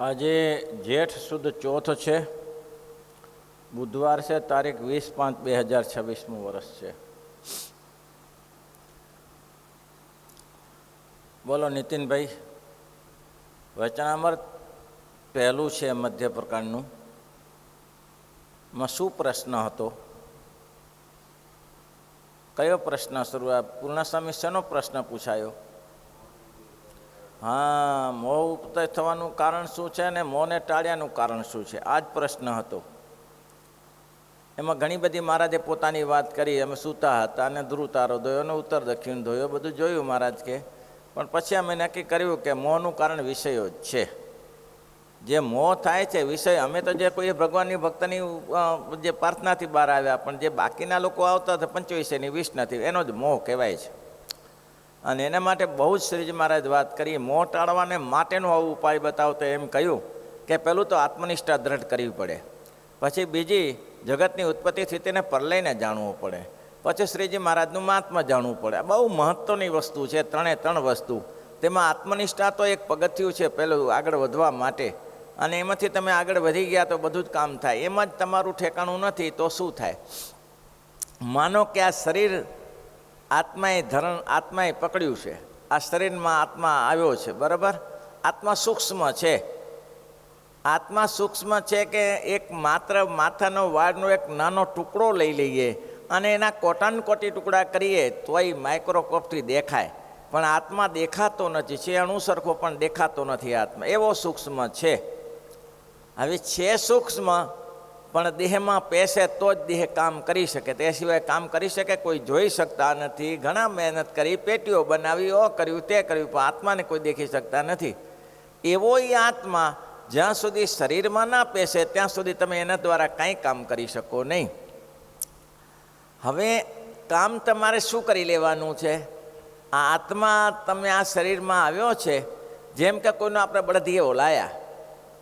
આજે જેઠ સુદ ચોથ છે, બુધવાર છે, તારીખ 20/5/2026 વર્ષ છે. બોલો નીતિનભાઈ. વચનામૃત પહેલું છે મધ્ય પ્રકારનું. માં શું પ્રશ્ન હતો? કયો પ્રશ્ન શરૂઆત? પૂર્ણસ્વામી શેનો પ્રશ્ન પૂછાયો? હા, મોહ ઉપતય થવાનું કારણ શું છે અને મોહને ટાળ્યાનું કારણ શું છે, આ જ પ્રશ્ન હતો. એમાં ઘણી બધી મહારાજે પોતાની વાત કરી. અમે સૂતા હતા અને ધ્રુવ તારો ધોયો અને ઉત્તર દક્ષિણ ધોયો, બધું જોયું મહારાજ કે. પણ પછી અમે નક્કી કર્યું કે મોહનું કારણ વિષયો જ છે. જે મોહ થાય છે વિષય, અમે તો જે કોઈ ભગવાનની ભક્તની જે પ્રાર્થનાથી બહાર આવ્યા, પણ જે બાકીના લોકો આવતા હતા 25ની 20નથી, એનો જ મોહ કહેવાય છે. અને એના માટે બહુ જ શ્રીજી મહારાજ વાત કરી. મોહ ટાળવાને માટેનો આવો ઉપાય બતાવતો એમ કહ્યું કે પહેલું તો આત્મનિષ્ઠા દ્રઢ કરવી પડે, પછી બીજી જગતની ઉત્પત્તિ સ્થિતિને પરલઈને જાણવું પડે, પછી શ્રીજી મહારાજનું મહાત્મા જાણવું પડે. આ બહુ મહત્ત્વની વસ્તુ છે, ત્રણ વસ્તુ. તેમાં આત્મનિષ્ઠા તો એક પગથિયું છે પહેલું આગળ વધવા માટે. અને એમાંથી તમે આગળ વધી ગયા તો બધું જ કામ થાય. એમાં જ તમારું ઠેકાણું નથી તો શું થાય? માનો કે આ શરીર આત્માએ પકડ્યું છે. આ શરીરમાં આત્મા આવ્યો છે, બરાબર? આત્મા સૂક્ષ્મ છે. આત્મા સૂક્ષ્મ છે કે એક માત્ર માથાનો વાળનો એક નાનો ટુકડો લઈ લઈએ અને એના કોટાનકોટી ટુકડા કરીએ તોય માઇક્રોસ્કોપથી દેખાય, પણ આત્મા દેખાતો નથી. છે અણુસરખો પણ દેખાતો નથી આત્મા, એવો સૂક્ષ્મ છે. હવે છે સૂક્ષ્મ, પણ દેહમાં પેસે તો જ દેહ કામ કરી શકે, તે સિવાય કામ કરી શકે કોઈ જોઈ શકતા નથી. ઘણા મહેનત કરી, પેટીઓ બનાવી, કર્યું તે કર્યું, પણ આત્માને કોઈ દેખી શકતા નથી. એવો એ આત્મા જ્યાં સુધી શરીરમાં ના પેસે ત્યાં સુધી તમે એના દ્વારા કાંઈ કામ કરી શકો નહીં. હવે કામ તમારે શું કરી લેવાનું છે? આ આત્મા તમે આ શરીરમાં આવ્યો છે, જેમ કે કોઈનો આપણે બળદીઓ લાયા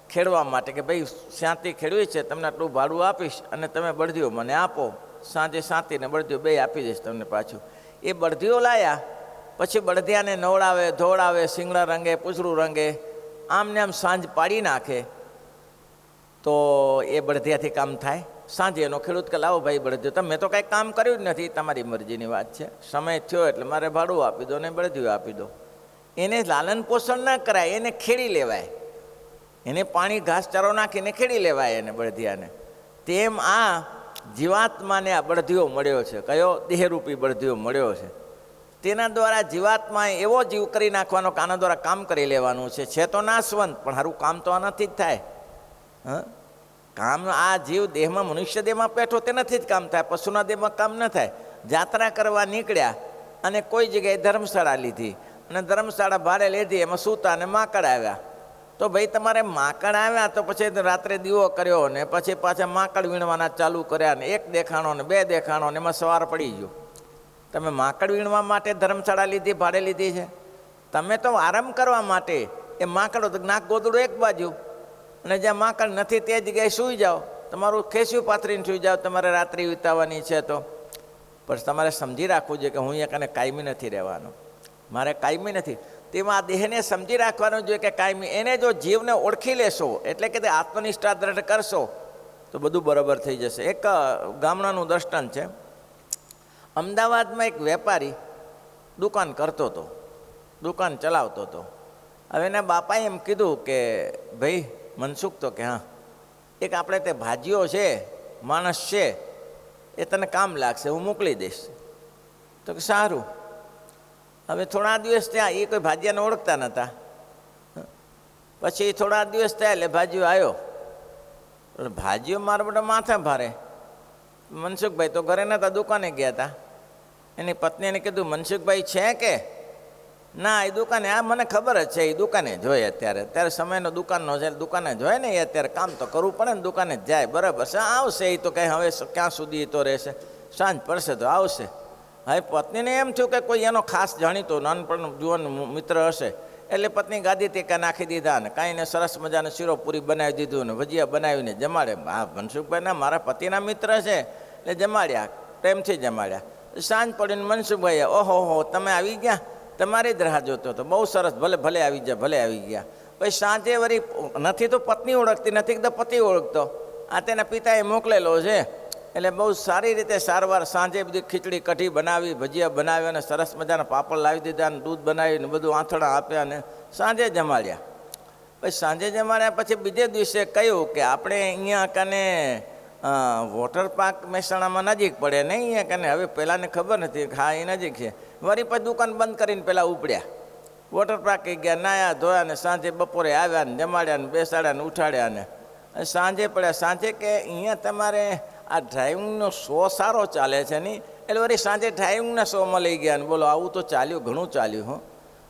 ખેડવા માટે કે ભાઈ શાંતિ ખેડવી છે, તમને આટલું ભાડું આપીશ અને તમે બળદીઓ મને આપો, સાંજે શાંતિને બળદીઓ બે આપી દઈશ તમને પાછું. એ બળદીઓ લાયા પછી બળદિયાને નવડાવે, ધોળાવે, શિંગડા રંગે, પૂછડું રંગે, આમને આમ સાંજ પાડી નાખે તો એ બળદિયાથી કામ થાય? સાંજે એનો ખેડૂત કે લાવો ભાઈ બળદીઓ, તમે તો કાંઈ કામ કર્યું જ નથી, તમારી મરજીની વાત છે, સમય થયો એટલે મારે ભાડું આપી દો ને બળદીઓ આપી દો. એને લાલન પોષણ ના કરાય, એને ખેડી લેવાય, એને પાણી ઘાસચારો નાખીને ખેડી લેવાય એને બળદિયાને. તેમ આ જીવાત્માને આ બળદીઓ મળ્યો છે. કયો? દેહરૂપી બળદીઓ મળ્યો છે. તેના દ્વારા જીવાત્માએ એવો જીવ કરી નાખવાનો કે આના દ્વારા કામ કરી લેવાનું છે. છે તો નાશવંત, પણ સારું કામ તો આનાથી જ થાય. કામ આ જીવ દેહમાં, મનુષ્ય દેહમાં બેઠો તેનાથી જ કામ થાય, પશુના દેહમાં કામ ન થાય. જાત્રા કરવા નીકળ્યા અને કોઈ જગ્યાએ ધર્મશાળા લીધી અને ધર્મશાળા ભાડે લીધી, એમાં સૂતા અને માકડ આવ્યા. તો ભાઈ તમારે માકડ આવ્યા તો પછી રાત્રે દીવો કર્યો ને પછી પાછા માકડ વીણવાના ચાલુ કર્યા ને એક દેખાણો ને બે દેખાણો ને એમાં સવાર પડી ગયો. તમે માકડ વીણવા માટે ધર્મશાળા લીધી, ભાડે લીધી છે? તમે તો આરામ કરવા માટે. એ માકડો નાક ગોદડું એક બાજુ અને જ્યાં માકડ નથી તે જગ્યાએ સૂઈ જાઓ, તમારું ખેસ્યું પાથરીને સૂઈ જાઓ, તમારે રાત્રિ વિતાવવાની છે તો. પણ તમારે સમજી રાખવું જોઈએ કે હું અહીંયા કને કાયમી નથી રહેવાનો, મારે કાયમી નથી. તેમાં આ દેહને સમજી રાખવાનું જોઈએ કે કાયમી. એને જો જીવને ઓળખી લેશો, એટલે કે તે આત્મનિષ્ઠા દ્રઢ કરશો તો બધું બરાબર થઈ જશે. એક ગામડાનું દ્રષ્ટાંત છે. અમદાવાદમાં એક વેપારી દુકાન કરતો હતો, દુકાન ચલાવતો હતો. હવે એના બાપાએ એમ કીધું કે ભાઈ મનસુખ, તો કે હા, એક આપણે તે ભાજીઓ છે, માણસ છે, એ તને કામ લાગશે, હું મોકલી દઈશ. તો કે સારું. હવે થોડા દિવસ ત્યાં એ કોઈ ભાજીયાને ઓળખતા નહોતા. પછી થોડા દિવસ થયા એટલે ભાજીઓ આવ્યો. ભાજીઓ મારા બધા માથા ભારે. મનસુખભાઈ તો ઘરે નહોતા, દુકાને ગયા હતા. એની પત્નીને કીધું મનસુખભાઈ છે કે ના? એ દુકાને. આ મને ખબર જ છે, એ દુકાને જોઈએ અત્યારે સમયનો દુકાનનો છે, દુકાને જોઈએ ને, એ અત્યારે કામ તો કરવું પડે ને, દુકાને જ જાય. બરાબર છે, આવશે એ તો કંઈ હવે ક્યાં સુધી તો રહેશે, સાંજ પડશે તો આવશે. હવે પત્નીને એમ થયું કે કોઈ એનો ખાસ જાણીતો નાનપણનો જુવાન મિત્ર હશે, એટલે પત્ની ગાદી ટેકા નાખી દીધા ને કાંઈને સરસ મજાને શીરો પૂરી બનાવી દીધું ને ભજીયા બનાવીને જમાડે. હા, મનસુખભાઈના મારા પતિના મિત્ર છે એટલે જમાડ્યા, પ્રેમથી જમાડ્યા. સાંજ પડીને મનસુખભાઈ, ઓહો તમે આવી ગયા, તમારી જ રાહ જોતો હતો, બહુ સરસ, ભલે ભલે આવી ગયા, ભલે આવી ગયા. પછી સાંજે વળી નથી તો પત્ની ઓળખતી, નથી તો પતિ ઓળખતો, આ તેના પિતાએ મોકલેલો છે. એટલે બહુ સારી રીતે સારવાર સાંજે બધી ખીચડી કઢી બનાવી, ભજીયા બનાવ્યા અને સરસ મજાના પાપડ લાવી દીધા અને દૂધ બનાવીને બધું આંથણા આપ્યા અને સાંજે જમાડ્યા. પછી સાંજે જમાડ્યા પછી બીજે દિવસે કહ્યું કે આપણે અહીંયા કને વોટર પાર્ક મહેસાણામાં નજીક પડે નહીં અહીંયા કને. હવે પહેલાંને ખબર નથી કે હા એ નજીક છે. વળી પછી દુકાન બંધ કરીને પહેલાં ઉપડ્યા, વોટર પાર્કે ગયા, નાયા ધોયા ને સાંજે બપોરે આવ્યા ને જમાડ્યા ને બેસાડ્યા ને ઉઠાડ્યા ને સાંજે પડ્યા. સાંજે કે અહીંયા તમારે આ ડ્રાઇવિંગનો શો સારો ચાલે છે નહીં, એટલે વળી સાંજે ડ્રાઇવિંગના શોમાં લઈ ગયા ને બોલો આવું તો ચાલ્યું, ઘણું ચાલ્યું. હો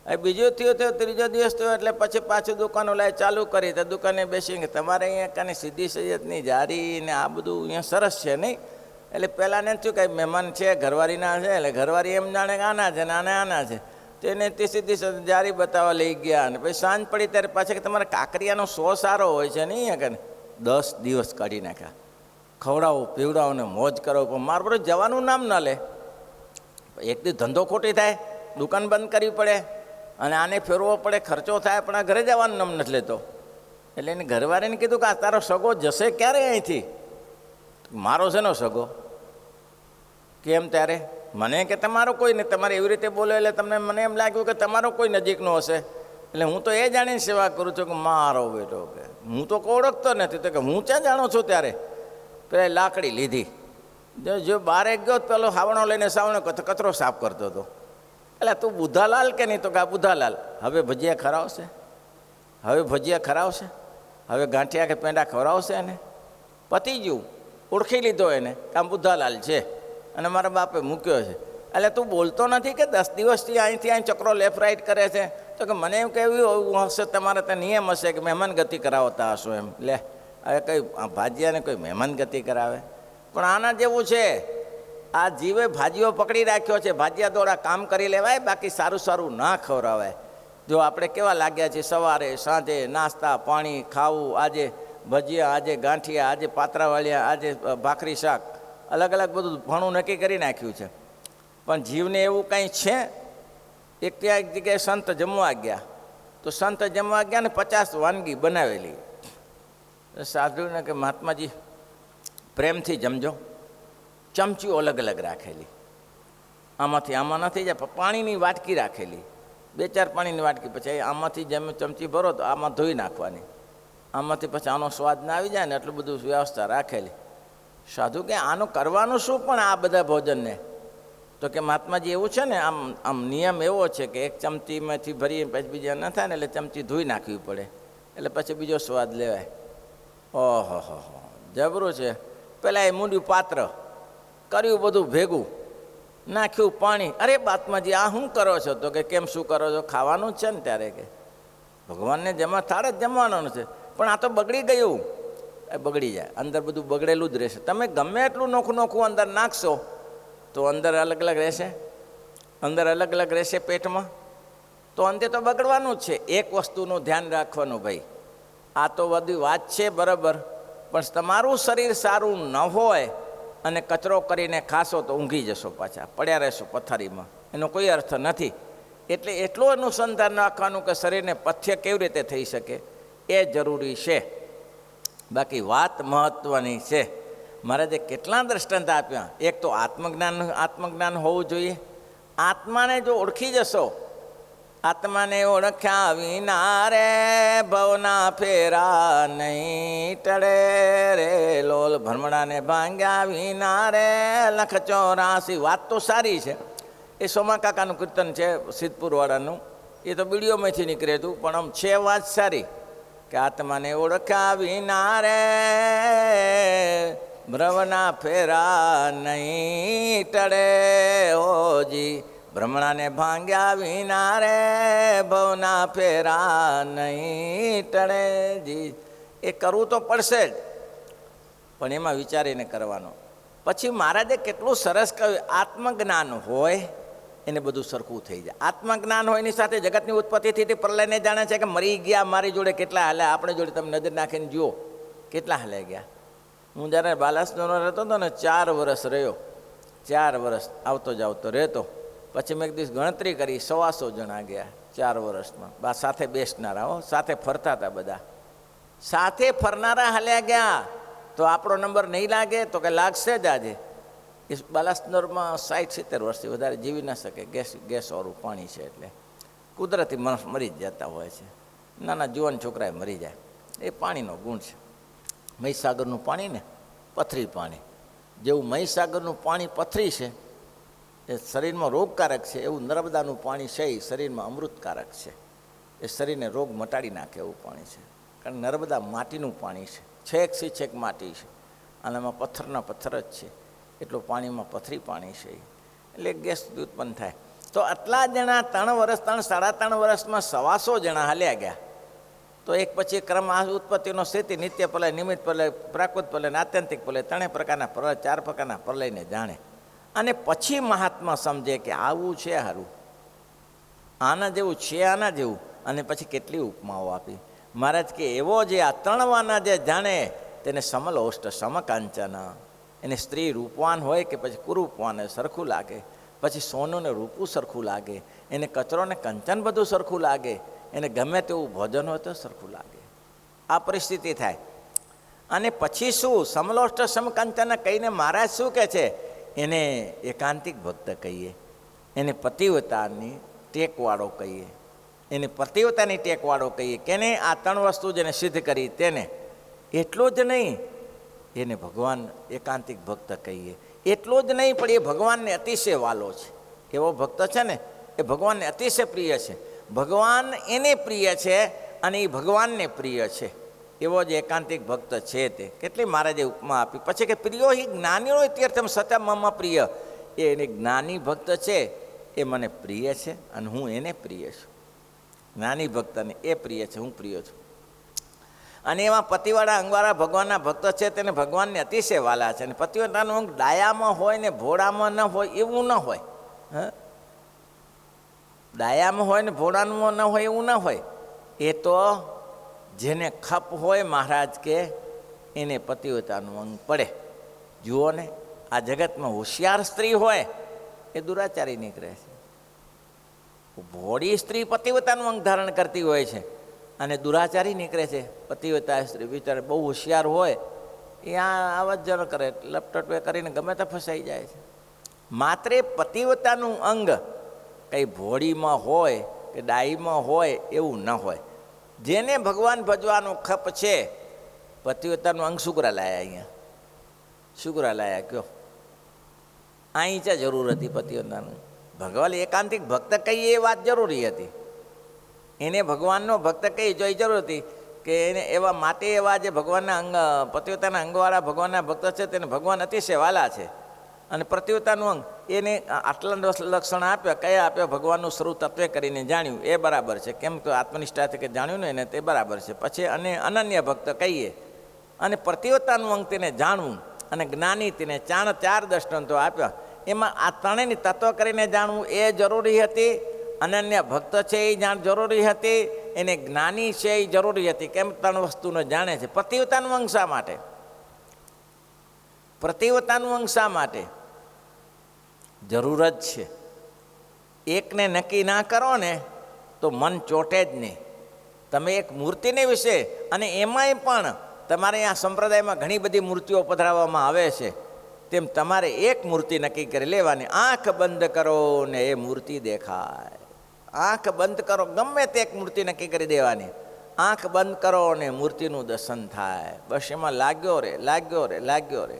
હવે બીજો થયો તો ત્રીજો દિવસ થયો એટલે પછી પાછું દુકાનો લાવી ચાલુ કરી. તો દુકાને બેસી તમારે અહીંયા કાને સીધી સૈયદની જારી ને આ બધું અહીંયા સરસ છે નહીં. એટલે પહેલાંને શું કાંઈ મહેમાન છે ઘરવાળીના છે, એટલે ઘરવાળી એમ જાણે કે આના છે ને આના છે, તેને તે સીધી જારી બતાવવા લઈ ગયા. અને પછી સાંજ પડી ત્યારે પાછા કે તમારે કાંકરિયાનો શો સારો હોય છે નહીં અહીંયા કાને. 10 દિવસ કાઢી નાખ્યા. ખવડાવો પીવડાવો ને મોજ કરો, પણ મારું બધું જવાનું નામ ના લે. એક દી ધંધો ખોટી થાય, દુકાન બંધ કરવી પડે અને આને ફેરવો પડે, ખર્ચો થાય, પણ આ ઘરે જવાનું નામ નથી લેતો. એટલે એને ઘરવાળીને કીધું કે આ તારો સગો જશે ક્યારે અહીંથી? મારો છે નો સગો? કેમ ત્યારે? મને કે તમારો કોઈ નહીં. તમારે એવી રીતે બોલો એટલે તમને મને એમ લાગ્યું કે તમારો કોઈ નજીકનો હશે. એટલે હું તો એ જાણીને સેવા કરું છું કે મારો બેટો, કે હું તો ઓળખતો નથી. તો કે હું ક્યાં જાણું છું? ત્યારે પેલા લાકડી લીધી, જો બારે ગયો પેલો હાવણો લઈને સાવણો કચરો સાફ કરતો હતો. એટલે તું બુધાલાલ કે નહીં? તો કે આ બુધાલાલ. હવે ભજીયા ખરાવશે, હવે ભજીયા ખરાવશે, હવે ગાંઠિયા કે પેંડા ખવડાવશે એને. પતી ગયું, ઓળખી લીધો એને કે આમ બુધાલાલ છે અને મારા બાપે મૂક્યો છે. એટલે તું બોલતો નથી કે 10 દિવસથી અહીંથી અહીં ચક્રો લેફ્ટ રાઈટ કરે છે? તો કે મને એમ કેવું હશે તમારે ત્યાં નિયમ હશે કે મહેમાન ગતિ કરાવતા હશો એમ. લે હવે કંઈ ભાજીયાને કોઈ મહેમાન ગતિ કરાવે? પણ આના જેવું છે, આ જીવે ભાજીઓ પકડી રાખ્યો છે. ભાજીયા દોડા કામ કરી લેવાય, બાકી સારું સારું ના ખવડાવાય. જો આપણે કેવા લાગ્યા છીએ સવારે સાંજે નાસ્તા પાણી ખાવું, આજે ભજીયા, આજે ગાંઠિયા, આજે પાત્રાવાળિયા, આજે ભાખરી શાક, અલગ અલગ બધું ઘણું નક્કી કરી નાખ્યું છે. પણ જીવને એવું કંઈ છે? એક ત્યાં એક જગ્યાએ સંત જમવા ગયા, તો સંત જમવા ગયા ને 50 વાનગી બનાવેલી. સાધુને કે મહાત્માજી પ્રેમથી જમજો. ચમચીઓ અલગ અલગ રાખેલી, આમાંથી આમાં નથી જાય. પાણીની વાટકી રાખેલી, 2-4 પાણીની વાટકી. પછી આમાંથી જેમ ચમચી ભરો તો આમાં ધોઈ નાખવાની, આમાંથી પછી આનો સ્વાદ ના આવી જાય ને એટલું બધું વ્યવસ્થા રાખેલી. સાધુ કે આનું કરવાનું શું પણ આ બધા ભોજનને? તો કે મહાત્માજી એવું છે ને, આમ નિયમ એવો છે કે એક ચમચીમાંથી ભરી પછી બીજા ન થાય ને એટલે ચમચી ધોઈ નાખવી પડે, એટલે પછી બીજો સ્વાદ લેવાય. ઓહો હો, જબરું છે. પેલા એ મૂંડ્યું પાત્ર કર્યું, બધું ભેગું નાખ્યું, પાણી. અરે મહાત્માજી આ શું કરો છો? તો કે કેમ શું કરો છો? ખાવાનું જ છે ને. ત્યારે કે ભગવાનને જમા થાળે જ જમવાનું છે, પણ આ તો બગડી ગયું. એ બગડી જાય, અંદર બધું બગડેલું જ રહેશે. તમે ગમે એટલું નોખું નોખું અંદર નાખશો તો અંદર અલગ અલગ રહેશે, અંદર અલગ અલગ રહેશે પેટમાં, તો અંતે તો બગડવાનું જ છે. એક વસ્તુનું ધ્યાન રાખવાનું, ભાઈ આ તો બધી વાત છે બરાબર, પણ તમારું શરીર સારું ન હોય અને કચરો કરીને ખાશો તો ઊંઘી જશો, પાછા પડ્યા રહેશો પથારીમાં, એનો કોઈ અર્થ નથી. એટલે એટલું અનુસંધાન રાખવાનું કે શરીરને પથ્ય કેવી રીતે થઈ શકે એ જરૂરી છે. બાકી વાત મહત્ત્વની છે. મહારાજે કેટલા દ્રષ્ટાંત આપ્યા. એક તો આત્મજ્ઞાન હોવું જોઈએ. આત્માને જો ઓળખી જશો, આત્માને ઓળખ્યા વિના રે ભવના ફેરા નહીં ટળે રે, લોલ ભ્રમણાને ભાંગ્યા વિના રે લખ 84. વાત તો સારી છે. એ સોમા કાકાનું કીર્તન છે સિદ્ધપુરવાળાનું, એ તો વિડીયોમાંથી નીકળે હતું, પણ આમ છે વાત સારી કે આત્માને ઓળખ્યા વિના રે ભ્રમણા ફેરા નહીં ટળે ઓજી, ભ્રમણાને ભાંગ્યા વિના રે ભવના ફેરા નહીં ટળે જી. એ કરવું તો પડશે જ, પણ એમાં વિચારીને કરવાનો. પછી મહારાજે કેટલું સરસ કહ્યું, આત્મજ્ઞાન હોય એને બધું સરખું થઈ જાય. આત્મજ્ઞાન હોય એની સાથે જગતની ઉત્પત્તિથી તે પ્રલયને જાણે છે કે મરી ગયા મારી જોડે કેટલા હાલ્યા, આપણે જોડે તમે નજર નાખીને જુઓ કેટલા હાલ્યા ગયા. હું જ્યારે બાલાસનો રહેતો હતો ને 4 વર્ષ રહ્યો, 4 વર્ષ આવતો જાવતો રહેતો. પછી મેં એક દિવસ ગણતરી કરી, 125 જણા ગયા 4 વર્ષમાં. સાથે બેસનારા હો, સાથે ફરતા હતા બધા. સાથે ફરનારા હાલ્યા ગયા તો આપણો નંબર નહીં લાગે તો કે લાગશે જ. આજે એ બાલાસનોરમાં 60-70 વર્ષથી વધારે જીવી ન શકે. ગેસવાળું પાણી છે એટલે કુદરતી માણસ મરી જ જતા હોય છે. નાના જુવાન છોકરાએ મરી જાય. એ પાણીનો ગુણ છે. મહીસાગરનું પાણી ને પથરી પાણી, જેવું મહીસાગરનું પાણી પથરી છે એ શરીરમાં રોગકારક છે, એવું નર્મદાનું પાણી છે એ શરીરમાં અમૃતકારક છે. એ શરીરને રોગ મટાડી નાખે એવું પાણી છે. કારણ નર્મદા માટીનું પાણી છે, છેકથી છેક માટી છે અને એમાં પથ્થરના પથ્થર જ છે. એટલું પાણીમાં પથરી પાણી છે એટલે ગેસ ઉત્પન્ન થાય. તો આટલા જણા 3 વર્ષ 3-3.5 વર્ષમાં 125 જણા હાલ્યા ગયા. તો એક પછી ક્રમ આ ઉત્પત્તિનો સ્થિતિ, નિત્ય પ્રલય, નિમિત્ત પ્રલય, પ્રાકૃત પ્રલય અને આત્યંતિક પ્રલય, 3 પ્રકારના પ્રલય, 4 પ્રકારના પ્રલયને જાણે. અને પછી મહાત્મા સમજે કે આવું છે સારું, આના જેવું છે, આના જેવું. અને પછી કેટલી ઉપમાઓ આપી મહારાજ કે એવો જે આ 3 વાના જે જાણે તેને સમલોષ્ટ સમકાંચન. એને સ્ત્રી રૂપવાન હોય કે પછી કુરૂપવાન સરખું લાગે. પછી સોનું ને રૂપું સરખું લાગે. એને કચરો ને કંચન બધું સરખું લાગે. એને ગમે તેવું ભોજન હોય તો સરખું લાગે. આ પરિસ્થિતિ થાય. અને પછી શું? સમલોષ્ટ સમકાંચન કહીને મહારાજ શું કહે છે? એને એકાંતિક ભક્ત કહીએ, એને પતિવ્રતાની ટેકવાળો કહીએ, એને પતિવ્રતાની ટેકવાળો કહીએ. કેને? આ 3 વસ્તુ જેને સિદ્ધ કરી તેને. એટલું જ નહીં, એને ભગવાન એકાંતિક ભક્ત કહીએ. એટલું જ નહીં, પણ એ ભગવાનને અતિશય વાલો છે. એવો ભક્ત છે ને એ ભગવાનને અતિશય પ્રિય છે. ભગવાન એને પ્રિય છે અને એ ભગવાનને પ્રિય છે. એવો જ એકાંતિક ભક્ત છે તે. કેટલી મહારાજે ઉપમા આપી. પછી કે પ્રિયો હિ જ્ઞાનીનો તીર્થમ સત્ય મમ પ્રિય. એ એને જ્ઞાની ભક્ત છે એ મને પ્રિય છે અને હું એને પ્રિય છું. જ્ઞાની ભક્તને એ પ્રિય છે, હું પ્રિય છું. અને એમાં પતિવાળા અંગવાળા ભગવાનના ભક્ત છે તેને ભગવાનને અતિશય વાલા છે. અને પતિવાળાનું અંગ ડાયામાં હોય ને ભોળામાં ન હોય એવું ન હોય. ડાયામાં હોય ને ભોળામાં ન હોય એવું ન હોય. એ તો જેને ખપ હોય મહારાજ કે એને પતિવ્રતાનું અંગ પડે. જુઓ ને, આ જગતમાં હોશિયાર સ્ત્રી હોય એ દુરાચારી નીકળે છે. ભોળી સ્ત્રી પતિવ્રતાનું અંગ ધારણ કરતી હોય છે અને દુરાચારી નીકળે છે. પતિવ્રતા સ્ત્રી બિચારી બહુ હોશિયાર હોય એ આવાજ જણ કરે, લપટપે કરીને ગમે તે ફસાઈ જાય છે. માત્ર પતિવ્રતાનું અંગ કંઈ ભોળીમાં હોય કે ડાઈમાં હોય એવું ન હોય. જેને ભગવાન ભજવાનો ખપ છે, પતિવ્રતાનું અંગ શુક્રા લાયા. અહીંયા શુક્રા લાયા કયો? અહીં ચા જરૂર હતી પતિવ્રતાનું? ભગવાન એકાંતિક ભક્ત કહીએ એ વાત જરૂરી હતી. એને ભગવાનનો ભક્ત કહી જોઈ જરૂર હતી કે એને એવા માટે એવા જે ભગવાનના અંગ પતિવ્રતાના અંગવાળા ભગવાનના ભક્ત છે તેને ભગવાન અતિશય વાલા છે. અને પતિવ્રતાનું અંગ એને આટલા લક્ષણ આપ્યા. કયા આપ્યા? ભગવાનનું સ્વરૂપ તત્વે કરીને જાણ્યું એ બરાબર છે. કેમ તો આત્મનિષ્ઠાથી કે જાણ્યું ને એને તે બરાબર છે. પછી અને અનન્ય ભક્ત કહીએ. અને પતિવ્રતાનું અંગ તેને જાણવું અને જ્ઞાની તેને 4 દ્રષ્ટાંતો આપ્યા. એમાં આ 3ની તત્વ કરીને જાણવું એ જરૂરી હતી. અનન્ય ભક્ત છે એ જાણ જરૂરી હતી. એને જ્ઞાની છે એ જરૂરી હતી. કેમ? 3 વસ્તુને જાણે છે. પતિવ્રતાનું અંગ શા માટે? પતિવ્રતાનું અંગ શા માટે જરૂર જ છે? એકને નક્કી ના કરો ને તો મન ચોટે જ નહીં. તમે એક મૂર્તિને વિશે, અને એમાંય પણ તમારે આ સંપ્રદાયમાં ઘણી બધી મૂર્તિઓ પધરાવવામાં આવે છે, તેમ તમારે એક મૂર્તિ નક્કી કરી લેવાની. આંખ બંધ કરો ને એ મૂર્તિ દેખાય. આંખ બંધ કરો, ગમે તે એક મૂર્તિ નક્કી કરી દેવાની. આંખ બંધ કરો ને મૂર્તિનું દર્શન થાય. બસ એમાં લાગ્યો રે.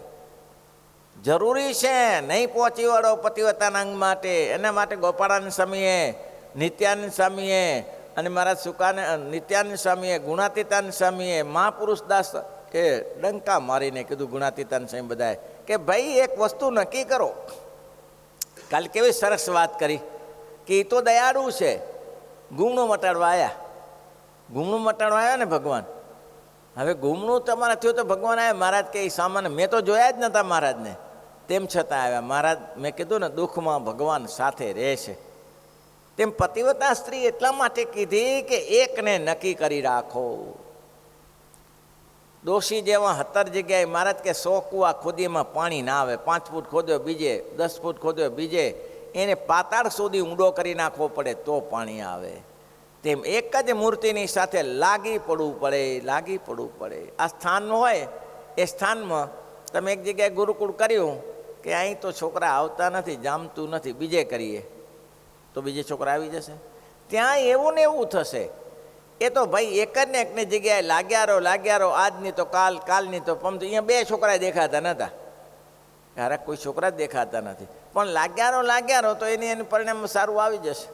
જરૂરી છે. નહીં પહોંચી વળો પતિવ્રતાના અંગ માટે. એના માટે ગોપાળાનંદ સ્વામીએ, નિત્યાનંદ સ્વામીએ અને મારા સુકાને નિત્યાનંદ સ્વામીએ, ગુણાતીતાનંદ સ્વામીએ, મહાપુરુષ દાસ એ ડંકા મારીને કીધું, ગુણાતીતાનંદ સ્વામી બધાએ, કે ભાઈ એક વસ્તુ નક્કી કરો. કાલ કેવી સરસ વાત કરી કે એ તો દયાળુ છે, ગુમણું મટાડવા આવ્યા. ગુમણું મટાડવા આવ્યા ને ભગવાન. હવે ગુમણું તમારા થયું તો ભગવાન આવ્યા. મહારાજ કે એ સામાન્ય મેં તો જોયા જ નહોતા મહારાજને, તેમ છતાં આવ્યા. મહારાજ મેં કીધું ને, દુઃખમાં ભગવાન સાથે રહે છે. તેમ પતિવ્રતા સ્ત્રી એટલા માટે કીધી કે એકને નક્કી કરી રાખો. દોષી જેવા 17 જગ્યાએ મહારાજ કે 100 કૂવા ખોદીમાં પાણી ના આવે. 5 ફૂટ ખોદ્યો બીજે, 10 ફૂટ ખોદ્યો બીજે, એને પાતાળ સુધી ઊંડો કરી નાખવો પડે તો પાણી આવે. તેમ એક જ મૂર્તિની સાથે લાગી પડવું પડે. આ સ્થાન હોય એ સ્થાનમાં તમે એક જગ્યાએ ગુરુકુળ કર્યું કે અહીં તો છોકરા આવતા નથી, જામતું નથી, બીજે કરીએ તો બીજે છોકરા આવી જશે. ત્યાં એવું ને એવું થશે. એ તો ભાઈ એક જ ને એકની જગ્યાએ લાગ્યા રહો, આજની તો કાલ, કાલની તો પમ. અહીંયા બે છોકરા દેખાતા નહોતા, ત્યારે કોઈ છોકરા જ દેખાતા નથી, પણ લાગ્યા રહો તો એનું પરિણામ સારું આવી જશે.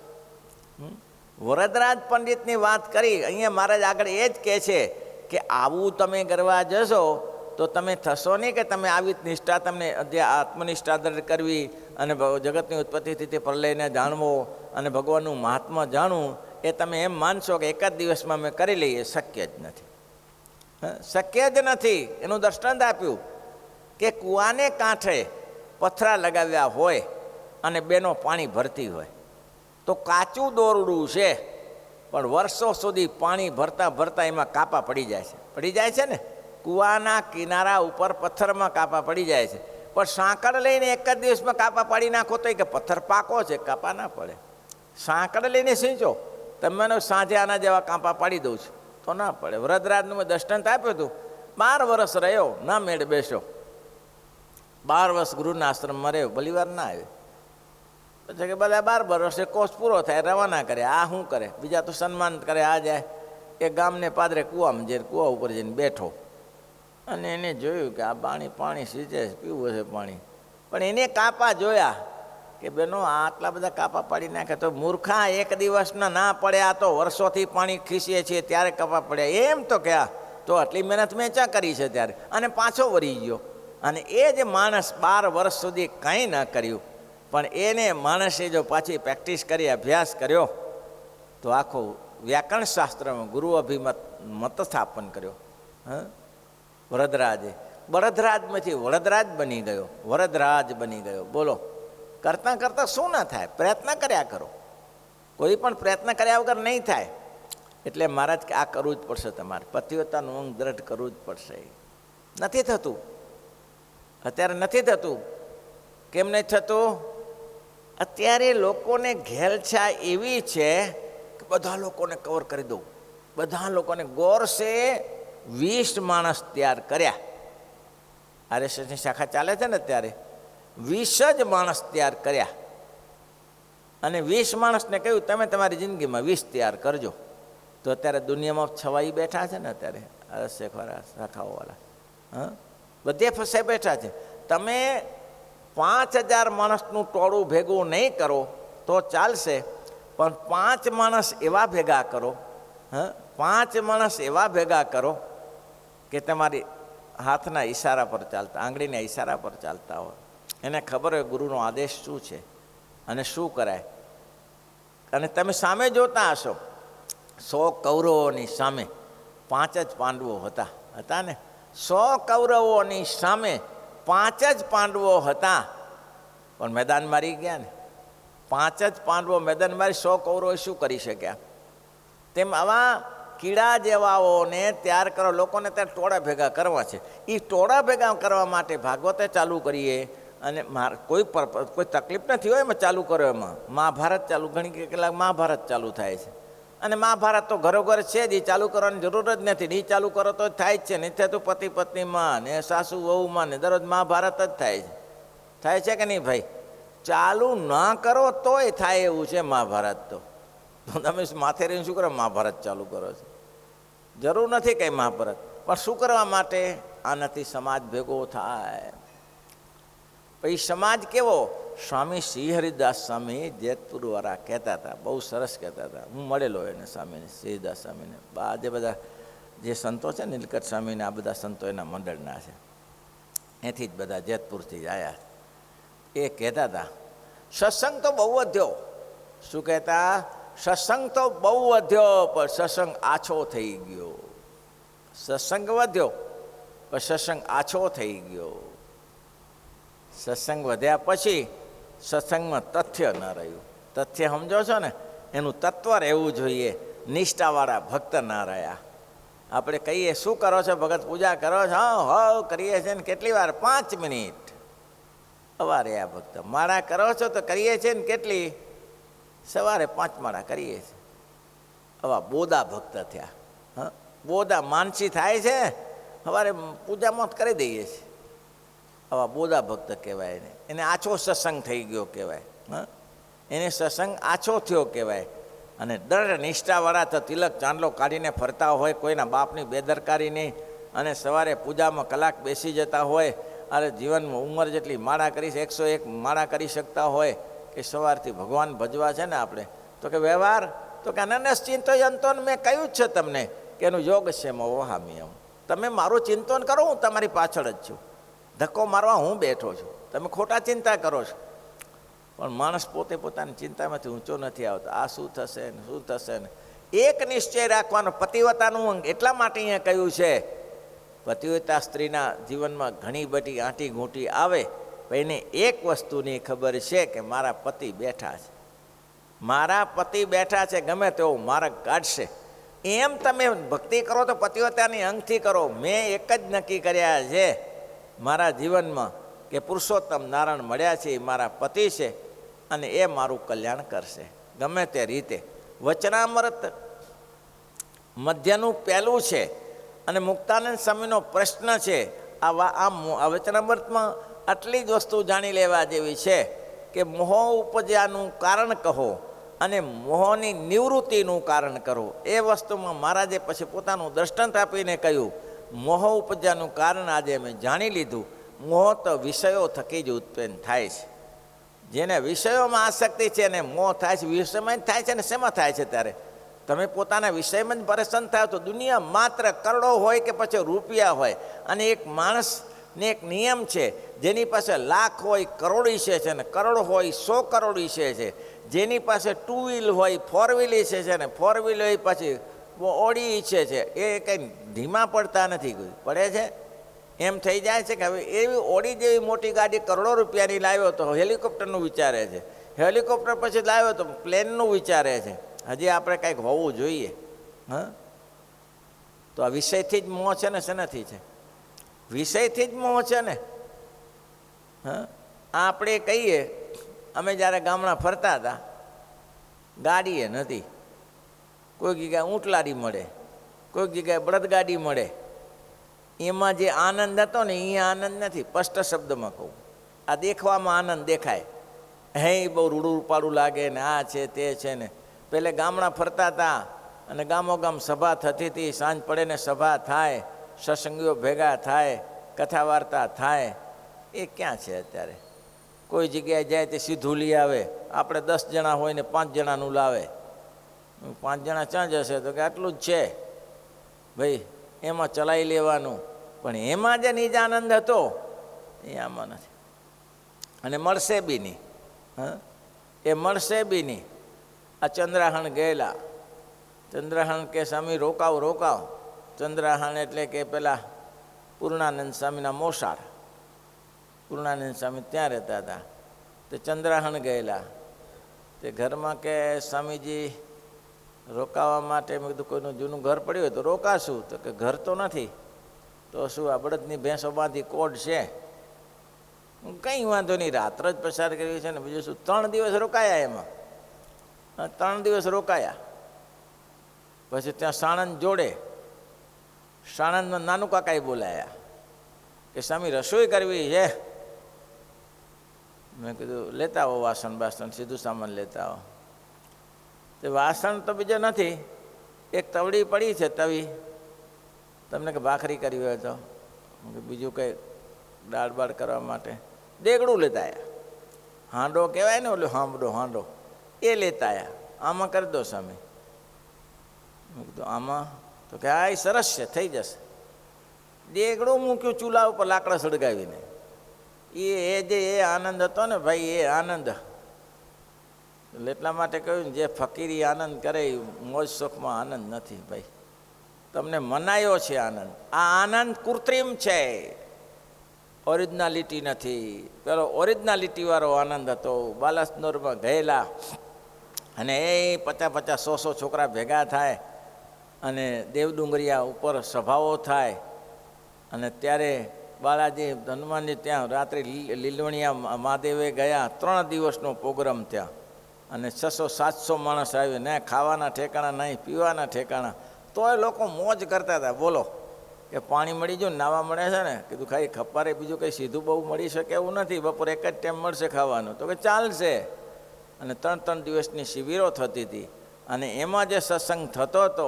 વરદરાજ પંડિતની વાત કરી અહીંયા મહારાજ આગળ એ જ કહે છે કે આવું તમે કરવા જશો તો તમે થશો નહીં કે તમે આવી નિષ્ઠા, તમને જે આત્મનિષ્ઠા કરવી અને જગતની ઉત્પત્તિથી તે પ્રલયને જાણવો અને ભગવાનનું મહાત્મા જાણવું, એ તમે એમ માનશો કે એક જ દિવસમાં અમે કરી લઈએ. શક્ય જ નથી, શક્ય જ નથી. એનું દૃષ્ટાંત આપ્યું કે કૂવાને કાંઠે પથરા લગાવ્યા હોય અને બેનો પાણી ભરતી હોય તો કાચું દોરડું છે, પણ વર્ષો સુધી પાણી ભરતા એમાં કાપા પડી જાય છે ને. કૂવાના કિનારા ઉપર પથ્થરમાં કાપા પડી જાય છે, પણ સાંકળ લઈને એક જ દિવસમાં કાપા પાડી નાખો તો કે પથ્થર પાકો છે, કાપા ના પડે. સાંકળ લઈને સિંચો, તમે સાંજે આના જેવા કાપા પાડી દઉં છું તો ના પડે. વરદરાજનું મેં દૃષ્ટાંત આપ્યું હતું. 12 વર્ષ રહ્યો, ના મેળ બેસો. 12 વર્ષ ગુરુના આશ્રમમાં રહ્યો, ભલીવાર ના આવ્યો. પછી કે બધા 12 વર્ષે કોર્સ પૂરો થાય, રવાના કરે. આ શું કરે? બીજા તો સન્માન કરે. આ જાય એ ગામને પાદરે કૂવામાં જઈને કૂવા ઉપર જઈને બેઠો અને એને જોયું કે આ પાણી સીંચે, પીવું હશે પાણી, પણ એને કાપા જોયા કે બેનો આટલા બધા કાપા પાડી નાખે તો મૂર્ખા, એક દિવસના ના પડ્યા તો વર્ષોથી પાણી ખીસીએ છીએ ત્યારે કાપા પડ્યા. એમ તો કે તો આટલી મહેનત મેં ચા કરી છે ત્યારે, અને પાછો વળી ગયો. અને એ જ માણસ 12 વર્ષ સુધી કંઈ ન કર્યું, પણ એને માણસે જો પાછી પ્રેક્ટિસ કરી, અભ્યાસ કર્યો તો આખો વ્યાકરણ શાસ્ત્રમાં ગુરુ અભિમત મત સ્થાપન કર્યો. વરદરાજે બળદરાજમાંથી વરદરાજ બની ગયો, વરદરાજ બની ગયો. બોલો, કરતાં કરતાં શું ના થાય? પ્રયત્ન કર્યા કરો. કોઈ પણ પ્રયત્ન કર્યા વગર નહીં થાય. એટલે મહારાજ કે આ કરવું જ પડશે, તમારે પતિવ્રતાનું અંગ દ્રઢ કરવું જ પડશે. નથી થતું, અત્યારે નથી થતું. કેમ નહીં થતું? અત્યારે લોકોને ઘેલછા એવી છે કે બધા લોકોને કવર કરી દઉં, બધા લોકોને. ગોરસે 20 માણસ તૈયાર કર્યા. આરએસએસની શાખા ચાલે છે ને, ત્યારે 20 જ માણસ તૈયાર કર્યા અને 20 માણસને કહ્યું તમે તમારી જિંદગીમાં 20 તૈયાર કરજો. તો અત્યારે દુનિયામાં છવાઈ બેઠા છે ને, અત્યારે આરએસએસવાળા, શાખાઓવાળા બધે ફસાઈ બેઠા છે. તમે 5000 માણસનું ટોળું ભેગું નહીં કરો તો ચાલશે, પણ 5 માણસ એવા ભેગા કરો, 5 માણસ એવા ભેગા કરો કે તમારી હાથના ઈશારા પર ચાલતા, આંગળીના ઈશારા પર ચાલતા હોય. એને ખબર હોય ગુરુનો આદેશ શું છે અને શું કરાય. અને તમે સામે જોતા હશો, 100 કૌરવોની સામે 5 જ પાંડવો હતા ને. 100 કૌરવોની સામે 5 જ પાંડવો હતા, પણ મેદાન મારી ગયા ને. 5 જ પાંડવો મેદાન મારી, 100 કૌરવો શું કરી શક્યા? તેમ આવા કીડા જેવાઓને તૈયાર કરો. લોકોને ત્યાં ટોળા ભેગા કરવા છે. એ ટોળા ભેગા કરવા માટે ભાગવતે ચાલુ કરીએ અને કોઈ તકલીફ નથી હોય એમાં ચાલુ કરો. એમાં મહાભારત ચાલુ, ઘણી કલાક મહાભારત ચાલુ થાય છે. અને મહાભારત તો ઘરોઘર છે જ, એ ચાલુ કરવાની જરૂર જ નથી. એ ચાલુ કરો તો થાય જ છે. નહીં થતું પતિ પત્નીમાં ને સાસુ વહુમાં ને દરરોજ મહાભારત જ થાય છે. થાય છે કે નહીં ભાઈ? ચાલુ ના કરો તોય થાય એવું છે મહાભારત. તો તમે માથે રહીને શું કરો? મહાભારત ચાલુ કરો છો. જરૂર નથી કંઈ મહાભારત, પણ શું કરવા માટે? આનાથી સમાજ ભેગો થાય. પછી સમાજ કેવો? સ્વામી શ્રી હરિદાસ સ્વામી જેતપુરવાળા કહેતા હતા, બહુ સરસ કહેતા હતા. હું મળેલો એને સ્વામીને, શ્રી હરિદાસ સ્વામીને. જે બધા જે સંતો છે ને, નીલકંઠ સ્વામીને, આ બધા સંતો એના મંડળના છે. એથી જ બધા જેતપુરથી જ આવ્યા. એ કહેતા હતા સત્સંગ તો બહુ વધ્યો. શું કહેતા? સત્સંગ તો બહુ વધ્યો, પણ સત્સંગ આછો થઈ ગયો. સત્સંગ વધ્યો પણ સત્સંગ આછો થઈ ગયો. સત્સંગ વધ્યા પછી સત્સંગમાં તથ્ય ન રહ્યું. તથ્ય સમજો છો ને? એનું તત્વ રહેવું જોઈએ. નિષ્ઠાવાળા ભક્ત ના રહ્યા. આપણે કહીએ શું કરો છો ભગત? પૂજા કરો છો? હા કરીએ છીએ ને. કેટલી વાર? 5 મિનિટ. સવારે આ ભક્ત માળા કરો છો તો કરીએ છીએ ને કેટલી? સવારે 5 માળા કરીએ છીએ. આવા બોદા ભક્ત થયા. હા, બોદા માનસી થાય છે, સવારે પૂજામાં કરી દઈએ છીએ. આવા બોદા ભક્ત કહેવાય એને આછો સત્સંગ થઈ ગયો કહેવાય. હા, એને સત્સંગ આછો થયો કહેવાય. અને દૃઢ નિષ્ઠાવાળા તો તિલક ચાંદલો કાઢીને ફરતા હોય, કોઈના બાપની બેદરકારી નહીં, અને સવારે પૂજામાં કલાક બેસી જતા હોય. અરે જીવનમાં ઉંમર જેટલી માળા કરી 101 માળા કરી શકતા હોય કે સવારથી ભગવાન ભજવા છે ને આપણે, તો કે વ્યવહાર તો કે અનન્યસ ચિંતયંતોને મેં કહ્યું જ છે તમને કે એનું યોગ છે મોહામી. એમ તમે મારું ચિંતન કરો, હું તમારી પાછળ જ છું. ધક્કો મારવા હું બેઠો છું, તમે ખોટા ચિંતા કરો છો. પણ માણસ પોતે પોતાની ચિંતામાંથી ઊંચો નથી આવતો. આ શું થશે ને શું થશે ને. એક નિશ્ચય રાખવાનો પતિવ્રતાનું અંગ એટલા માટે અહીંયા કહ્યું છે. પતિવ્રતા સ્ત્રીના જીવનમાં ઘણી બધી આંટી ઘૂંટી આવે, પણ એને એક વસ્તુની ખબર છે કે મારા પતિ બેઠા છે, મારા પતિ બેઠા છે, ગમે તેવો માર્ગ કાઢશે. એમ તમે ભક્તિ કરો તો પતિવ્રતાની અંગથી કરો. મેં એક જ નક્કી કર્યા છે મારા જીવનમાં કે પુરુષોત્તમ નારાયણ મળ્યા છે, એ મારા પતિ છે, અને એ મારું કલ્યાણ કરશે ગમે તે રીતે. વચનામૃત મધ્યનું પહેલું છે, અને મુક્તાનંદ સ્વામીનો પ્રશ્ન છે. આ વચનામૃતમાં આટલી જ વસ્તુ જાણી લેવા જેવી છે કે મોહ ઉપજ્યાનું કારણ કહો અને મોહની નિવૃત્તિનું કારણ કરો. એ વસ્તુમાં મહારાજે પછી પોતાનું દ્રષ્ટાંત આપીને કહ્યું, મોહ ઉપજ્યાનું કારણ આજે અમે જાણી લીધું. મોહ તો વિષયો થકી જ ઉત્પન્ન થાય છે. જેને વિષયોમાં આસક્તિ છે એને મોહ થાય છે. વિષયમાં જ થાય છે ને શેમાં થાય છે? ત્યારે તમે પોતાના વિષયમાં જ પરેશાન થાવ તો દુનિયા માત્ર કરોડો હોય કે પછી રૂપિયા હોય, અને એક માણસને એક નિયમ છે, જેની પાસે લાખ હોય કરોડ ઈચ્છે છે, ને કરોડ હોય 100 કરોડ ઈચ્છે છે. જેની પાસે 2 વ્હીલ હોય 4 વ્હીલ ઈચ્છે છે, ને 4 વ્હીલ હોય પછી ઓડી ઈચ્છે છે. એ કંઈ ધીમા પડતા નથી, કોઈ પડે છે. એમ થઈ જાય છે કે હવે એવી ઓડી જેવી મોટી ગાડી કરોડો રૂપિયાની લાવ્યો તો હેલિકોપ્ટરનું વિચારે છે, હેલિકોપ્ટર પછી લાવ્યો તો પ્લેનનું વિચારે છે. હજી આપણે કંઈક હોવું જોઈએ. હા, તો આ વિષયથી જ મોહ છે ને શેનાથી છે? વિષયથી જ મોહ છે ને. હા, આપણે કહીએ અમે જ્યારે ગામડા ફરતા હતા, ગાડીએ નથી, કોઈક જગ્યાએ ઊંટલારી મળે, કોઈક જગ્યાએ બળદગાડી મળે. એમાં જે આનંદ હતો ને એ આનંદ નથી. સ્પષ્ટ શબ્દમાં કહું, આ દેખવામાં આનંદ દેખાય, હે બહુ રૂડું રૂપાળું લાગે ને આ છે તે છે ને. પહેલે ગામડા ફરતા હતા અને ગામોગામ સભા થતી હતી. સાંજ પડે ને સભા થાય, સત્સંગીઓ ભેગા થાય, કથા વાર્તા થાય. એ ક્યાં છે અત્યારે? કોઈ જગ્યાએ જાય તે સીધું લઈ આવે. આપણે 10 જણા હોય ને 5 જણાનું લાવે. 5 જણા ક્યાં જશે? તો કે આટલું જ છે ભાઈ, એમાં ચલાવી લેવાનું. પણ એમાં જે નિજ આનંદ હતો એ આમાં નથી, અને મળશે બી નહીં. હા, એ મળશે બી નહીં. આ ચંદ્રાહણ ગયેલા, ચંદ્રાહણ કે સ્વામી રોકાવ રોકાવ. ચંદ્રાહણ એટલે કે પેલા પૂર્ણાનંદ સ્વામીના મોસાળ, પૂર્ણાનંદ સ્વામી ત્યાં રહેતા હતા. તે ચંદ્રાહણ ગયેલા. તે ઘરમાં કે સ્વામીજી રોકાવા માટે મેં કીધું કોઈનું જૂનું ઘર પડ્યું હોય તો રોકાશું. તો કે ઘર તો નથી. તો શું આ બળદની ભેંસો બાંધી કોડ છે? કંઈ વાંધો નહીં, રાત્ર જ પસાર કરવી છે ને બીજું શું. 3 દિવસ રોકાયા એમાં. 3 દિવસ રોકાયા પછી ત્યાં સાણંદ જોડે, સાણંદમાં નાનું કાકાએ બોલાયા કે સ્વામી રસોઈ કરવી છે. મેં કીધું લેતા આવો વાસણ બાસણ, સીધું સામાન લેતા આવો. તે વાસણ તો બીજો નથી, એક તવડી પડી છે તવી, તમને કે ભાખરી કરવી હોય તો, બીજું કંઈ દાળ બાળ કરવા માટે દેગડું લેતા આવ્યા. હાંડો કહેવાય ને, ઓલો હાંડો એ લેતા આવ્યા. આમાં કરી દો સ્વામી. મેં કીધું આમાં? તો કે આ સરસ છે, થઈ જશે. દેગડું મૂક્યું ચૂલા ઉપર લાકડા સળગાવીને. એ જે એ આનંદ હતો ને ભાઈ, એ આનંદ. એટલા માટે કહ્યું ને, જે ફકીરી આનંદ કરે એ મોજ શોખમાં આનંદ નથી ભાઈ. તમને મનાયો છે આનંદ. આ આનંદ કૃત્રિમ છે, ઓરિજિનાલિટી નથી. પેલો ઓરિજિનાલિટીવાળો આનંદ હતો. બાલાસનોરમાં ગયેલા અને એ 50-50, 100-100 છોકરા ભેગા થાય અને દેવડુંગરિયા ઉપર સભાઓ થાય. અને ત્યારે બાલાજી હનુમાનજી ત્યાં રાત્રે લીલવણિયા મહાદેવે ગયા. 3 દિવસનો પ્રોગ્રામ ત્યાં. અને 600-700 માણસ આવી, ને ખાવાના ઠેકાણા નહીં, પીવાના ઠેકાણા, તોય લોકો મોજ કરતા હતા. બોલો કે પાણી મળી ગયું, નાવા મળે છે ને, કીધું ખાઈ ખપારે બીજું કંઈ સીધું બહુ મળી શકે એવું નથી, બપોરે એક જ ટાઈમ મળશે ખાવાનું, તો કે ચાલશે. અને 3-3 દિવસની શિબિરો થતી હતી, અને એમાં જે સત્સંગ થતો હતો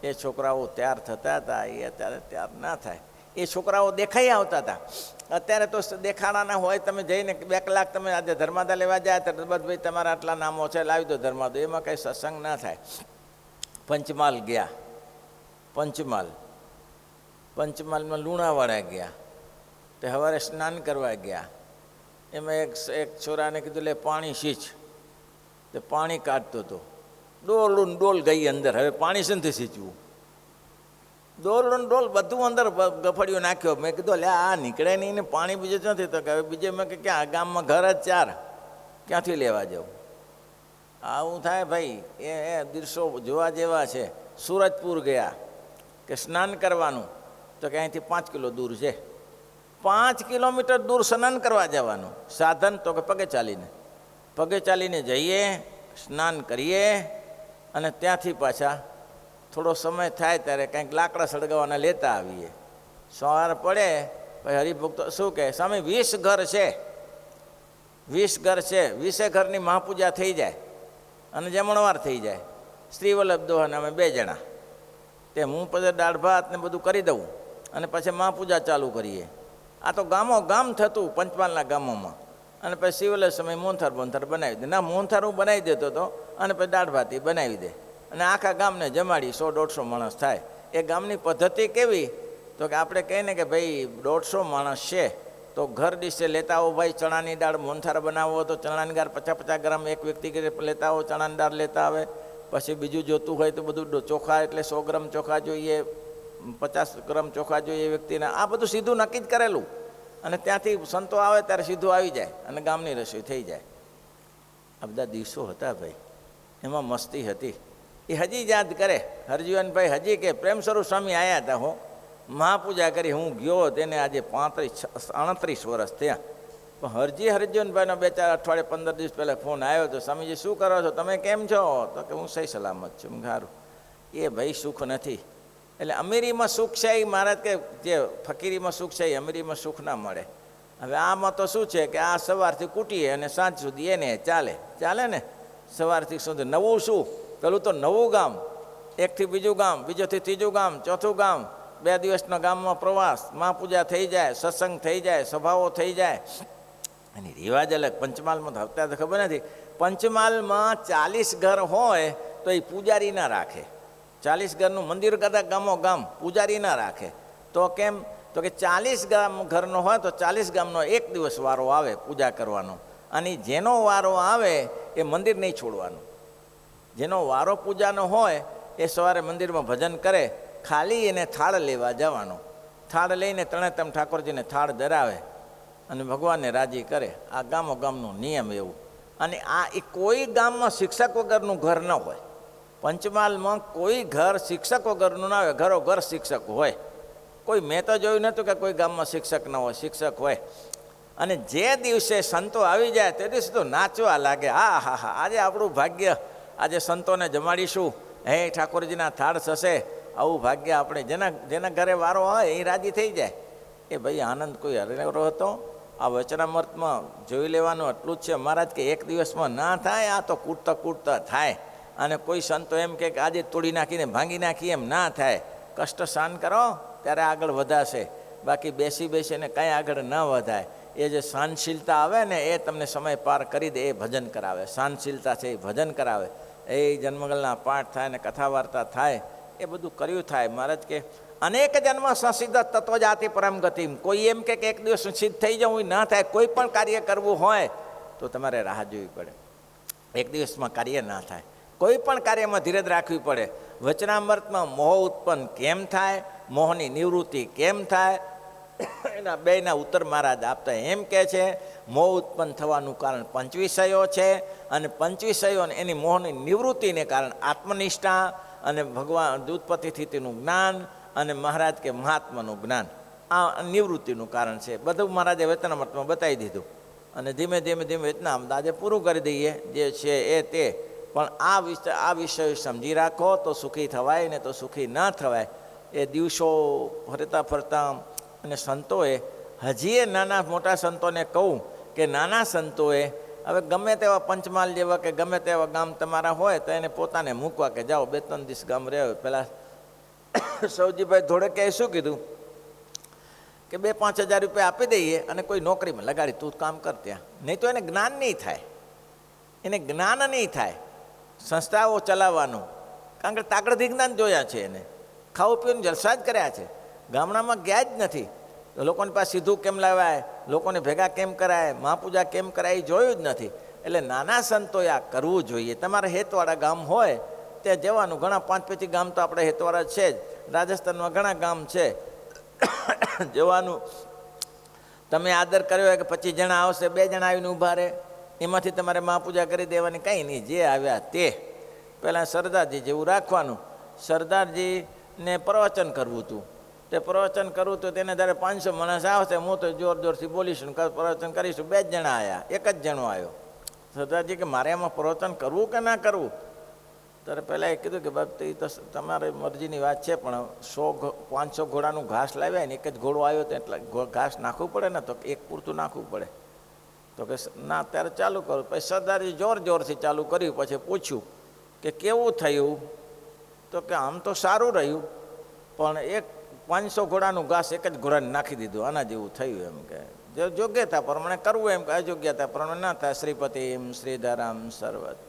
એ છોકરાઓ તૈયાર થતા હતા. એ અત્યારે તૈયાર ના થાય. એ છોકરાઓ દેખાઈ આવતા હતા. અત્યારે તો દેખાડાના હોય, તમે જઈને 2 કલાક તમે આજે ધર્માદા લેવા જાય તો ભાઈ તમારા આટલા નામો છે, લાવી દો ધર્માદો, એમાં કંઈ સત્સંગ ના થાય. પંચમહાલ ગયા, પંચમહાલમાં લુણાવાડા ગયા, તે સવારે સ્નાન કરવા ગયા. એમાં એક છોરાને કીધું લે પાણી સીંચ, તે પાણી કાઢતો હતો, ડોલું ડોલ ગઈ અંદર. હવે પાણી શેનથી સીંચવું? ડોલું ડોલ બધું અંદર ગફડિયું નાખ્યો. મેં કીધું લે આ નીકળે નહીં ને પાણી બીજું નથી, તો કે હવે બીજે મેં કે ક્યાં, ગામમાં ઘર જ 4, ક્યાંથી લેવા જાઉં? આવું થાય ભાઈ. એ દિવસો જોવા જેવા છે. સુરજપુર ગયા કે સ્નાન કરવાનું, તો કે અહીંથી 5 કિલો દૂર છે, 5 કિલોમીટર દૂર સ્નાન કરવા જવાનું. સાધન તો કે પગે ચાલીને જઈએ, સ્નાન કરીએ, અને ત્યાંથી પાછા થોડો સમય થાય ત્યારે કંઈક લાકડા સળગાવવાના લેતા આવીએ. સવાર પડે પછી હરિભક્તો શું કહે, સામે 20 ઘર છે, 20 ઘર છે, 20 ઘરની મહાપૂજા થઈ જાય અને જમણવાર થઈ જાય. શ્રી વલ્લભ દોહન અમે 2 જણા, તે હું પછી દાળ ભાત ને બધું કરી દઉં અને પછી મહાપૂજા ચાલુ કરીએ. આ તો ગામ થતું પંચમહાલના ગામોમાં. અને પછી શિવલય સમય મોહનથાળ બનાવી દે. ના, મોહનથાળ હું બનાવી દેતો હતો, અને પછી દાળ ભાત બનાવી દે, અને આખા ગામને જમાડી. 100-150 માણસ થાય. એ ગામની પદ્ધતિ કેવી, તો કે આપણે કહીએ ને કે ભાઈ 150 માણસ છે, તો ઘર દિવસે લેતા આવો ભાઈ ચણાની દાળ. મોહનથાળ બનાવો તો ચણાની દાળ 50-50 ગ્રામ એક વ્યક્તિ લેતા આવો, ચણાની દાળ લેતા આવે. પછી બીજું જોતું હોય તો બધું ચોખા, એટલે 100 ગ્રામ ચોખા જોઈએ, 50 ગ્રામ ચોખા જોઈએ વ્યક્તિને. આ બધું સીધું નક્કી જ કરેલું. અને ત્યાંથી સંતો આવે ત્યારે સીધું આવી જાય અને ગામની રસોઈ થઈ જાય. આ બધા દિવસો હતા ભાઈ, એમાં મસ્તી હતી. એ હજી યાદ કરે હરજીવનભાઈ. હજી કે પ્રેમ સ્વરૂપ સ્વામી આવ્યા હતા, હું મહાપૂજા કરી, હું ગયો, તેને આજે 35-38 વર્ષ થયા. પણ હરજીવનભાઈનો 2-4 અઠવાડિયે 15 દિવસ પહેલાં ફોન આવ્યો હતો, સ્વામીજી શું કરો છો, તમે કેમ છો? તો કે હું સહી સલામત છું. સારું. એ ભાઈ સુખ નથી. એટલે અમીરીમાં સુખ છે એ મહારાજ કે જે ફકીરીમાં સુખ છે એ અમીરીમાં સુખ ના મળે. હવે આમાં તો શું છે કે આ સવારથી કૂટીએ અને સાંજ સુધી એને ચાલે ને. સવારથી સુધી નવું શું, પેલું તો નવું ગામ, એકથી બીજું ગામ, બીજોથી ત્રીજું ગામ, ચોથું ગામ, 2 દિવસના ગામમાં પ્રવાસ, મહાપૂજા થઈ જાય, સત્સંગ થઈ જાય, સભાઓ થઈ જાય. અને રિવાજ અલગ. પંચમહાલમાં તો હપ્તા તો ખબર નથી. પંચમહાલમાં 40 ઘર હોય તો એ પૂજારી ના રાખે. 40 ઘરનું મંદિર કરતાં ગામ પૂજારી ના રાખે. તો કેમ? તો કે 40 ઘરનો હોય તો 40 ગામનો એક દિવસ વારો આવે પૂજા કરવાનો. અને જેનો વારો આવે એ મંદિર નહીં છોડવાનું. જેનો વારો પૂજાનો હોય એ સવારે મંદિરમાં ભજન કરે, ખાલી એને થાળ લેવા જવાનો. થાળ લઈને તરણેતમ ઠાકોરજીને થાળ ધરાવે અને ભગવાનને રાજી કરે. આ ગામનો નિયમ એવું. અને આ એ કોઈ ગામમાં શિક્ષક વગરનું ઘર ન હોય. પંચમહાલમાં કોઈ ઘર શિક્ષક વગરનું ના હોય, ઘરો શિક્ષક હોય. કોઈ મેં તો જોયું નહોતું કે કોઈ ગામમાં શિક્ષક ન હોય, શિક્ષક હોય. અને જે દિવસે સંતો આવી જાય તે દિવસે તો નાચવા લાગે. હા, આજે આપણું ભાગ્ય, આજે સંતોને જમાડીશું, હે ઠાકોરજીના થાળ થશે, આવું ભાગ્ય આપણે. જેના ઘરે વારો હોય એ રાજી થઈ જાય. એ ભાઈ આનંદ કોઈ હરેરો હતો. આ વચનામૃતમાં જોઈ લેવાનું એટલું જ છે. મહારાજ કે એક દિવસમાં ના થાય, આ તો કૂટતા થાય. અને કોઈ સંતો એમ કે આજે તોડી નાખીને ભાંગી નાખી, એમ ના થાય. કષ્ટ સહન કરો ત્યારે આગળ વધાશે, બાકી બેસીને કાંઈ આગળ ન વધાય. એ જે સહનશીલતા આવે ને એ તમને સમય પાર કરી દે. એ ભજન કરાવે. સહનશીલતા છે એ ભજન કરાવે. એ જન્મગલના પાઠ થાય ને કથા વાર્તા થાય, એ બધું કર્યું થાય. મહારાજ કે અનેક જન્મ સંસિદ્ધ તત્વજાતિ પરમ ગતિ. કોઈ એમ કે એક દિવસ સિદ્ધ થઈ જવું ના થાય. કોઈ પણ કાર્ય કરવું હોય તો તમારે રાહ જોવી પડે. એક દિવસમાં કાર્ય ના થાય. કોઈ પણ કાર્યમાં ધીરજ રાખવી પડે. વચનામૃતમાં મોહ ઉત્પન્ન કેમ થાય, મોહની નિવૃત્તિ કેમ થાય, એના 2ના ઉત્તર મહારાજ આપતા એમ કહે છે. મોહ ઉત્પન્ન થવાનું કારણ 5 વિષયો છે, અને 5 વિષયો એની મોહની નિવૃત્તિને કારણ આત્મનિષ્ઠા અને ભગવાન ઉત્પત્તિ સ્થિતિનું જ્ઞાન અને મહારાજ કે મહાત્માનું જ્ઞાન. આ નિવૃત્તિનું કારણ છે. બધું મહારાજે વચનામૃતમાં બતાવી દીધું. અને ધીમે ધીમે ધીમે રીતના આજે પૂરું કરી દઈએ જે છે એ તે. પણ આ વિષય સમજી રાખો તો સુખી થવાય ને તો સુખી ન થવાય. એ દિવસો ફરતા ફરતા અને સંતોએ હજી એ નાના મોટા સંતોને કહું કે નાના સંતોએ હવે ગમે તેવા પંચમહાલ જેવા કે ગમે તેવા ગામ તમારા હોય તો એને પોતાને મૂકવા કે જાઓ 2-3 દિવસ ગામ રહ્યો. પેલા સૌજીભાઈ ધોળકિયાએ શું કીધું કે 2-5 હજાર રૂપિયા આપી દઈએ અને કોઈ નોકરીમાં લગાડી તું કામ કર ત્યાં. નહીં તો એને જ્ઞાન નહીં થાય, એને જ્ઞાન નહીં થાય સંસ્થાઓ ચલાવવાનું. કારણ કે તાકડ વિજ્ઞાન જોયા છે, એને ખાવું પીવું જલસા જ કર્યા છે, ગામડામાં ગયા જ નથી. લોકોની પાસે સીધું કેમ લાવાય, લોકોને ભેગા કેમ કરાય, મહાપૂજા કેમ કરાય એ જોયું જ નથી. એટલે નાના સંતોએ આ કરવું જોઈએ. તમારે હેતવાળા ગામ હોય ત્યાં જવાનું. ઘણા 5-5 ગામ તો આપણે હેતવાળા છે જ. રાજસ્થાનમાં ઘણા ગામ છે, જવાનું. તમે આદર કર્યો હોય કે 25 જણા આવશે, 2 જણા આવીને ઊભા રહે, એમાંથી તમારે મહાપૂજા કરી દેવાની. કંઈ નહીં, જે આવ્યા તે. પહેલાં સરદારજી જેવું રાખવાનું. સરદારજીને પ્રવચન કરવું હતું, તે પ્રવચન કરવું તો તેને જ્યારે 500 માણસ આવશે, હું તો જોર જોરથી બોલીશું, પ્રવચન કરીશું. 2 જ જણા આવ્યા, 1 જ જણો આવ્યો. સરદારજી કે મારે એમાં પ્રવચન કરવું કે ના કરવું? ત્યારે પહેલાં એ કીધું કે બાપ એ તો તમારી મરજીની વાત છે, પણ 500 ઘોડાનું ઘાસ લાવ્યા ને 1 જ ઘોડો આવ્યો તો એટલે ઘાસ નાખવું પડે ને, તો 1 પૂરતું નાખવું પડે. તો કે ના ત્યારે ચાલુ કરું. પછી સરદારજી જોર જોરથી ચાલુ કર્યું. પછી પૂછ્યું કે કેવું થયું? તો કે આમ તો સારું રહ્યું, પણ 500 ઘોડાનું ઘાસ 1 જ ઘોડાને નાખી દીધું, આના જેવું થયું. એમ કે યોગ્યતા પ્રમાણે કરવું, એમ કે અયોગ્યતા પ્રમાણે ના થાય. શ્રીપતિ શ્રીધરામ સર્વત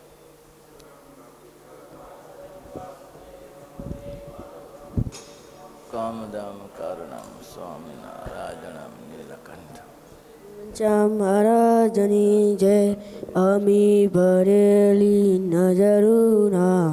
કામદમ કરુણમ સ્વામિનારાયણમ નીલકંઠ. મહારાજની જય. અમી ભરેલી નજરુના